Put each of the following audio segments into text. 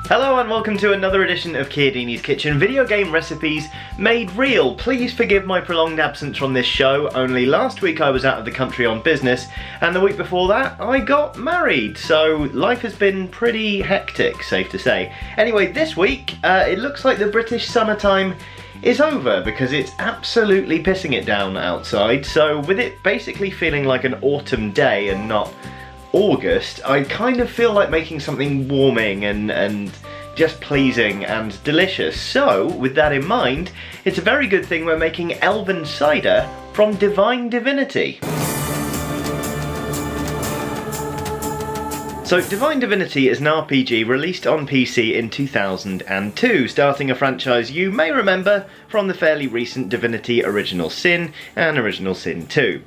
Hello and welcome to another edition of Chiodini's Kitchen, video game recipes made real. Please forgive my prolonged absence from this show, only last week I was out of the country on business and the week before that I got married, so life has been pretty hectic, safe to say. Anyway, this week it looks like the British summertime is over because it's absolutely pissing it down outside, so with it basically feeling like an autumn day and not August, I kind of feel like making something warming and just pleasing and delicious. So, with that in mind, it's a very good thing we're making Elven Cider from Divine Divinity. So, Divine Divinity is an RPG released on PC in 2002, starting a franchise you may remember from the fairly recent Divinity Original Sin and Original Sin 2.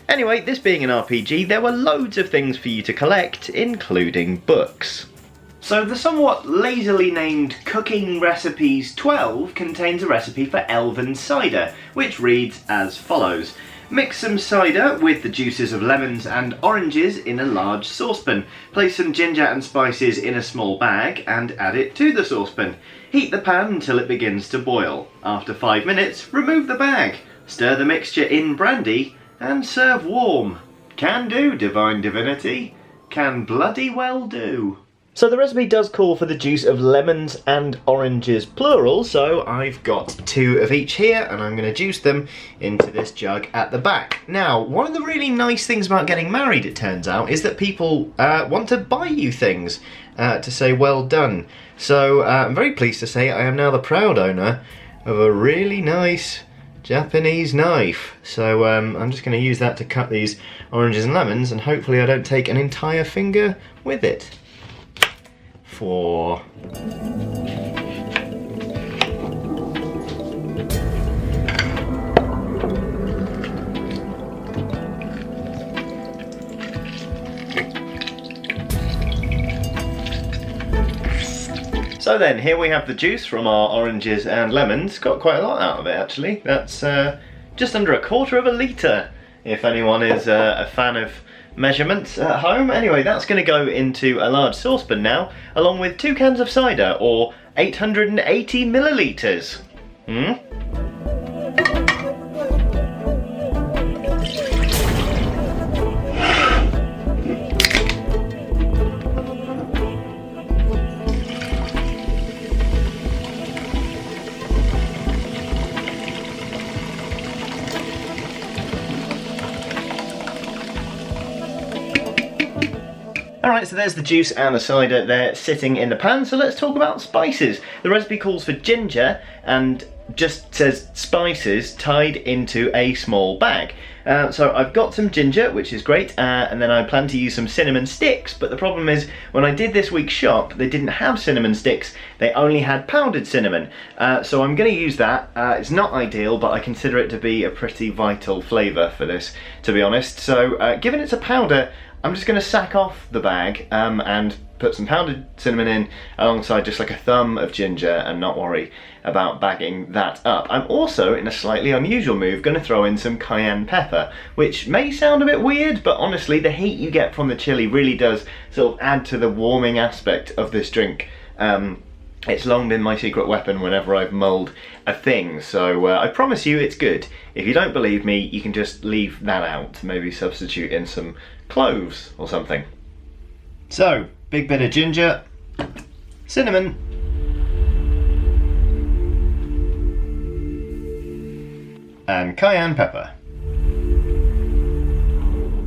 Anyway, this being an RPG, there were loads of things for you to collect, including books. So the somewhat lazily named Cooking Recipes 12 contains a recipe for Elven Cider, which reads as follows. Mix some cider with the juices of lemons and oranges in a large saucepan. Place some ginger and spices in a small bag and add it to the saucepan. Heat the pan until it begins to boil. After 5 minutes, remove the bag. Stir the mixture in brandy and serve warm. Can do, Divine Divinity. Can bloody well do. So the recipe does call for the juice of lemons and oranges plural, so I've got 2 of each here and I'm going to juice them into this jug at the back. Now, one of the really nice things about getting married, it turns out, is that people want to buy you things to say well done. So I'm very pleased to say I am now the proud owner of a really nice Japanese knife. So I'm just going to use that to cut these oranges and lemons, and hopefully I don't take an entire finger with it. So then, here we have the juice from our oranges and lemons. Got quite a lot out of it actually. That's just under 1/4 litre, if anyone is a fan of measurements at home. Anyway, that's going to go into a large saucepan now, along with 2 cans of cider, or 880 millilitres. Alright, so there's the juice and the cider there sitting in the pan, so let's talk about spices. The recipe calls for ginger and just says spices tied into a small bag. So I've got some ginger, which is great, and then I plan to use some cinnamon sticks, but the problem is when I did this week's shop, they didn't have cinnamon sticks, they only had powdered cinnamon. So I'm going to use that. It's not ideal, but I consider it to be a pretty vital flavour for this, to be honest. So given it's a powder, I'm just going to sack off the bag and put some powdered cinnamon in alongside just like a thumb of ginger and not worry about bagging that up. I'm also, in a slightly unusual move, going to throw in some cayenne pepper, which may sound a bit weird, but honestly the heat you get from the chili really does sort of add to the warming aspect of this drink. It's long been my secret weapon whenever I've mulled a thing, so I promise you it's good. If you don't believe me, you can just leave that out, maybe substitute in some cloves or something. So, big bit of ginger, cinnamon, and cayenne pepper.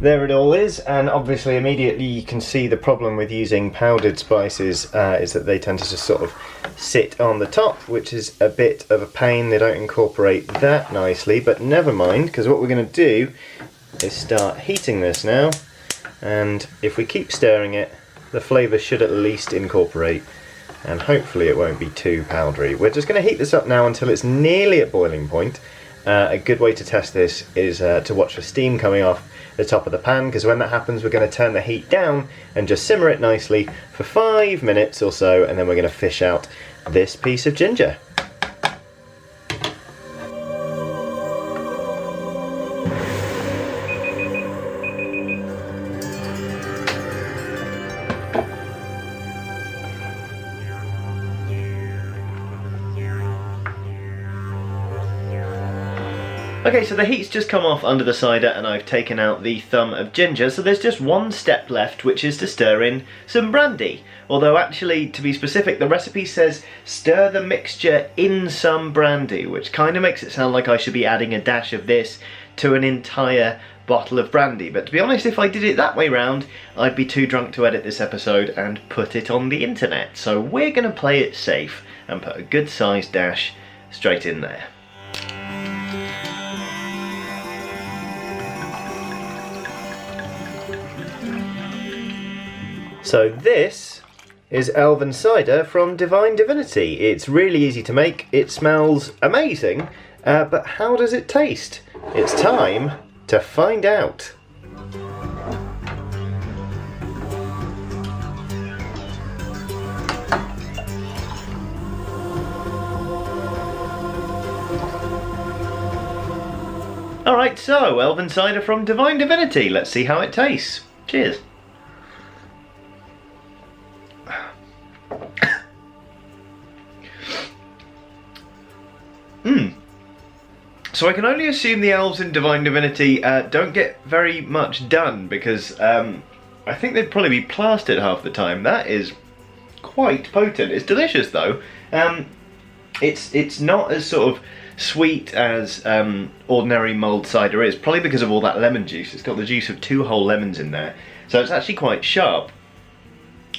There it all is, and obviously immediately you can see the problem with using powdered spices is that they tend to just sort of sit on the top, which is a bit of a pain. They don't incorporate that nicely, but never mind, because what we're going to do is start heating this now, and if we keep stirring it, the flavour should at least incorporate, and hopefully it won't be too powdery. We're just going to heat this up now until it's nearly at boiling point. A good way to test this is to watch the steam coming off the top of the pan, because when that happens we're going to turn the heat down and just simmer it nicely for 5 minutes or so, and then we're going to fish out this piece of ginger. Okay, so the heat's just come off under the cider and I've taken out the thumb of ginger, so there's just one step left, which is to stir in some brandy. Although actually, to be specific, the recipe says stir the mixture in some brandy, which kind of makes it sound like I should be adding a dash of this to an entire bottle of brandy. But to be honest, if I did it that way round, I'd be too drunk to edit this episode and put it on the internet. So we're going to play it safe and put a good sized dash straight in there. So this is Elven Cider from Divine Divinity. It's really easy to make, it smells amazing, but how does it taste? It's time to find out. Alright, so Elven Cider from Divine Divinity. Let's see how it tastes. Cheers. So I can only assume the elves in Divine Divinity don't get very much done, because I think they'd probably be plastered half the time. That is quite potent. It's delicious though. It's not as sort of sweet as ordinary mulled cider is, probably because of all that lemon juice. It's got the juice of 2 whole lemons in there, so it's actually quite sharp.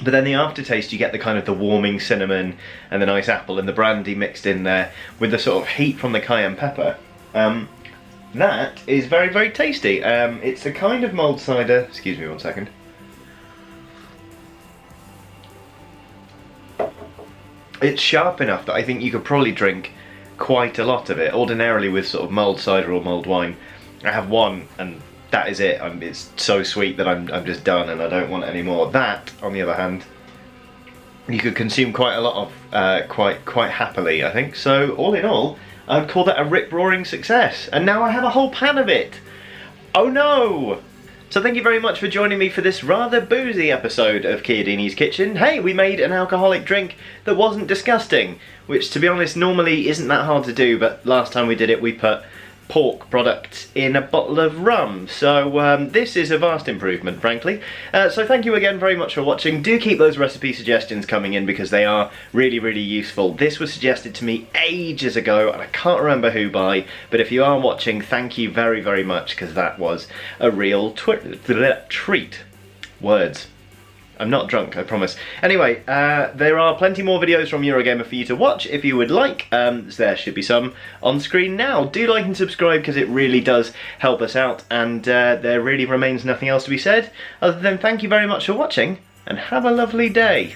But then the aftertaste, you get the kind of the warming cinnamon and the nice apple and the brandy mixed in there with the sort of heat from the cayenne pepper. That is very, very tasty. It's a kind of mulled cider. Excuse me one second. It's sharp enough that I think you could probably drink quite a lot of it. Ordinarily with sort of mulled cider or mulled wine, I have one and that is it. It's so sweet that I'm just done and I don't want any more. That, on the other hand, you could consume quite a lot of quite happily, I think. So all in all, I'd call that a rip-roaring success. And now I have a whole pan of it. Oh no! So thank you very much for joining me for this rather boozy episode of Chiodini's Kitchen. Hey, we made an alcoholic drink that wasn't disgusting, which to be honest normally isn't that hard to do, but last time we did it we put pork products in a bottle of rum, so this is a vast improvement, frankly. So thank you again very much for watching. Do keep those recipe suggestions coming in because they are really, really useful. This was suggested to me ages ago and I can't remember who by, but if you are watching, thank you very, very much, because that was a real treat. Words. I'm not drunk, I promise. Anyway, there are plenty more videos from Eurogamer for you to watch if you would like. There should be some on screen now. Do like and subscribe because it really does help us out, and there really remains nothing else to be said other than thank you very much for watching and have a lovely day.